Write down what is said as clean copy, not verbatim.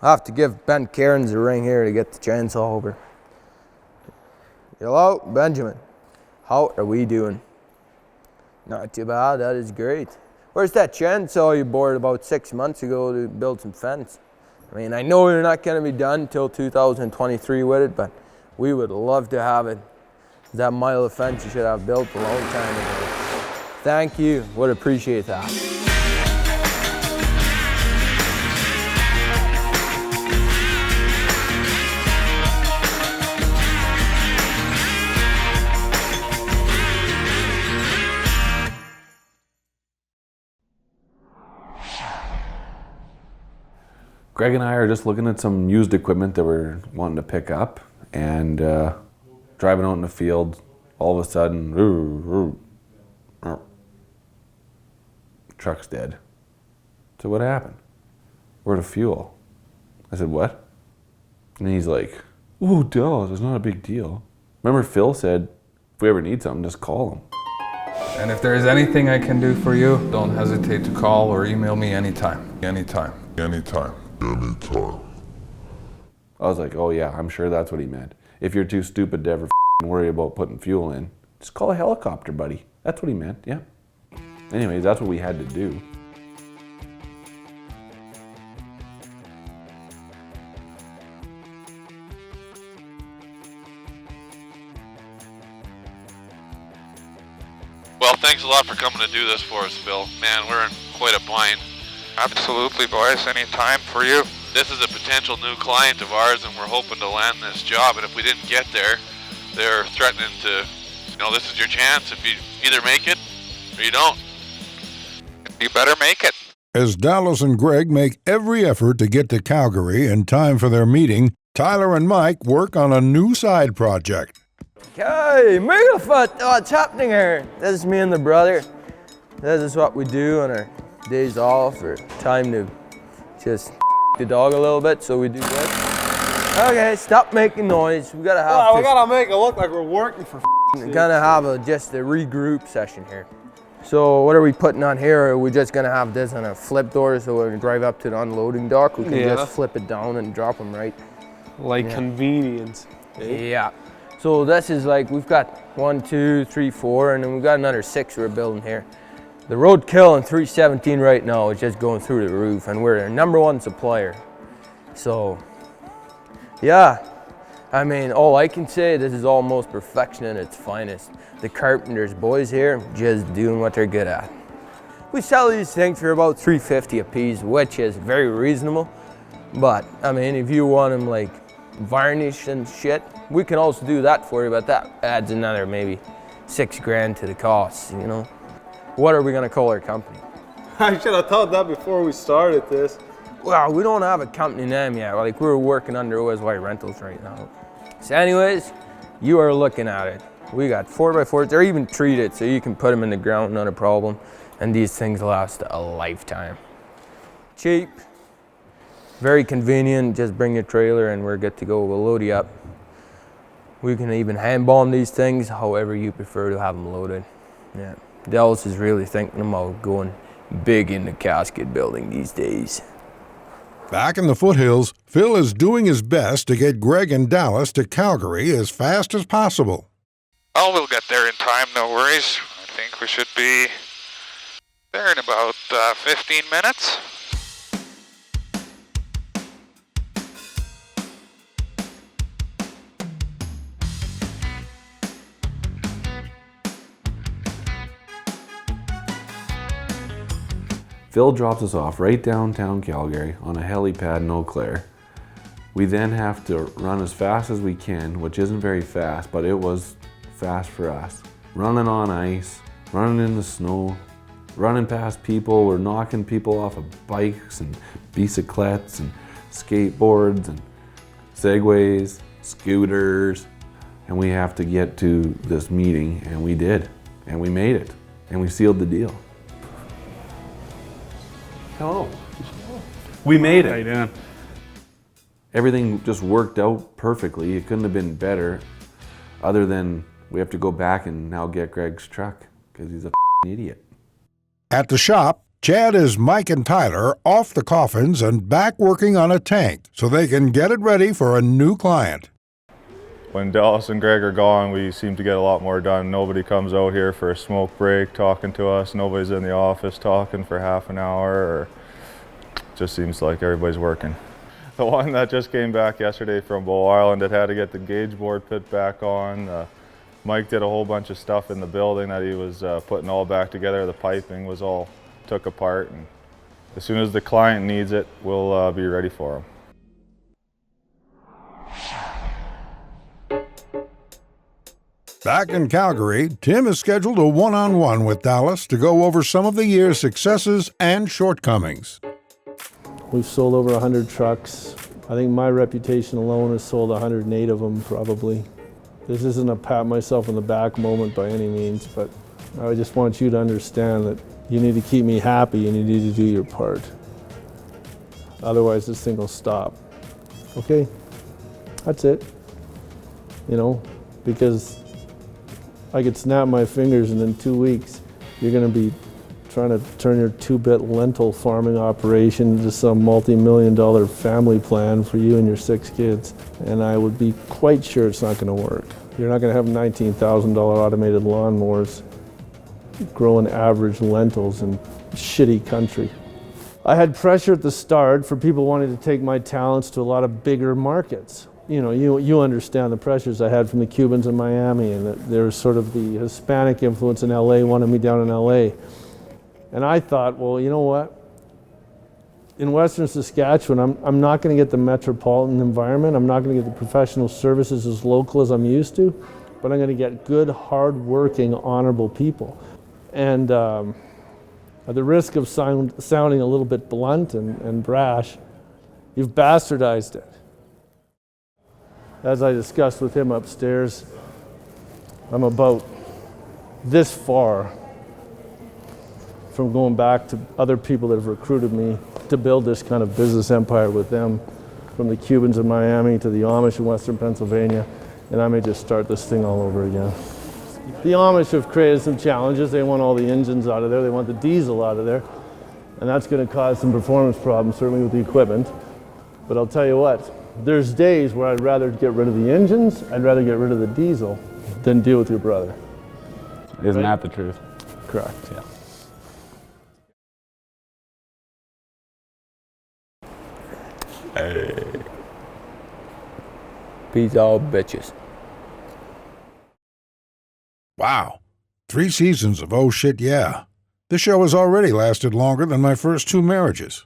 I'll have to give Ben Cairns a ring here to get the chainsaw over. Hello, Benjamin. How are we doing? Not too bad, that is great. Where's that chainsaw you bought about 6 months ago to build some fence? I mean, I know you're not gonna be done till 2023 with it, but we would love to have it. That mile of fence you should have built a long time ago. Thank you, would appreciate that. Greg and I are just looking at some used equipment that we're wanting to pick up, and driving out in the field, all of a sudden, truck's dead. So what happened? We're out of fuel. I said, what? And he's like, oh, duh, it's not a big deal. Remember Phil said, if we ever need something, just call him. And if there is anything I can do for you, don't hesitate to call or email me anytime. Anytime. Anytime. Anytime. I was like, oh yeah, I'm sure that's what he meant. If you're too stupid to ever worry about putting fuel in, just call a helicopter, buddy. That's what he meant, yeah. Anyways, that's what we had to do. Well, thanks a lot for coming to do this for us, Phil. Man, we're in quite a bind. Absolutely, boys. Any time for you. This is a potential new client of ours, and we're hoping to land this job. And if we didn't get there, they're threatening to, this is your chance. If you either make it or you don't. You better make it. As Dallas and Greg make every effort to get to Calgary in time for their meeting, Tyler and Mike work on a new side project. Hey, Megafoot, what's happening here? This is me and the brother. This is what we do on our days off or time to just the dog a little bit, so we do this. Okay, stop making noise. We gotta make it look like we're working for gonna have just a regroup session here. So what are we putting on here? Are we just gonna have this on a flip door so when we drive up to the unloading dock, we can just flip it down and drop them right? Like convenience. Yeah. So this is like, we've got 1, 2, 3, 4, and then we've got another 6 we're building here. The roadkill in 317 right now is just going through the roof, and we're their #1 supplier. So, yeah. I mean, all I can say, this is almost perfection in its finest. The carpenters boys here, just doing what they're good at. We sell these things for about $3.50 a piece, which is very reasonable. But, I mean, if you want them like varnished and shit, we can also do that for you, but that adds another maybe $6 grand to the cost, What are we gonna call our company? I should have thought that before we started this. Well, we don't have a company name yet. Like, we're working under OSY Rentals right now. So anyways, you are looking at it. We got 4x4s. They're even treated, so you can put them in the ground, not a problem. And these things last a lifetime. Cheap, very convenient. Just bring your trailer and we're good to go. We'll load you up. We can even hand bomb these things, however you prefer to have them loaded. Yeah. Dallas is really thinking about going big into casket building these days. Back in the Foothills, Phil is doing his best to get Greg and Dallas to Calgary as fast as possible. Oh, we'll get there in time, no worries. I think we should be there in about 15 minutes. Phil drops us off right downtown Calgary on a helipad in Eau Claire. We then have to run as fast as we can, which isn't very fast, but it was fast for us. Running on ice, running in the snow, running past people. We're knocking people off of bikes and bicyclettes and skateboards and segways, scooters. And we have to get to this meeting, and we did. And we made it. And we sealed the deal. Hello. We made it. How you doing? Everything just worked out perfectly. It couldn't have been better, other than we have to go back and now get Greg's truck because he's a idiot. At the shop, Chad is Mike and Tyler off the coffins and back working on a tank so they can get it ready for a new client. When Dallas and Greg are gone, we seem to get a lot more done. Nobody comes out here for a smoke break talking to us. Nobody's in the office talking for half an hour. Or just seems like everybody's working. The one that just came back yesterday from Bow Island that had to get the gauge board put back on. Mike did a whole bunch of stuff in the building that he was putting all back together. The piping was all took apart. And as soon as the client needs it, we'll be ready for him. Back in Calgary, Tim has scheduled a one-on-one with Dallas to go over some of the year's successes and shortcomings. We've sold over 100 trucks. I think my reputation alone has sold 108 of them probably. This isn't a pat myself on the back moment by any means, but I just want you to understand that you need to keep me happy and you need to do your part. Otherwise this thing will stop. Okay? That's it. You know, because I could snap my fingers and in 2 weeks you're going to be trying to turn your 2-bit lentil farming operation into some multi-million-dollar family plan for you and your 6 kids. And I would be quite sure it's not going to work. You're not going to have $19,000 automated lawnmowers growing average lentils in shitty country. I had pressure at the start for people wanting to take my talents to a lot of bigger markets. You know, you understand the pressures I had from the Cubans in Miami, and that there's sort of the Hispanic influence in LA wanted me down in LA. And I thought, well, you know what? In Western Saskatchewan, I'm not going to get the metropolitan environment. I'm not going to get the professional services as local as I'm used to, but I'm going to get good, hard-working, honorable people. And at the risk of sounding a little bit blunt and brash, you've bastardized it. As I discussed with him upstairs, I'm about this far from going back to other people that have recruited me to build this kind of business empire with them, from the Cubans in Miami to the Amish in Western Pennsylvania, and I may just start this thing all over again. The Amish have created some challenges. They want all the engines out of there, they want the diesel out of there, and that's going to cause some performance problems, certainly with the equipment. But I'll tell you what, there's days where I'd rather get rid of the engines, I'd rather get rid of the diesel than deal with your brother. Isn't that the truth? Correct. Yeah. Hey. Peace all bitches. Wow, 3 seasons of Oh Shit Yeah. This show has already lasted longer than my first 2 marriages.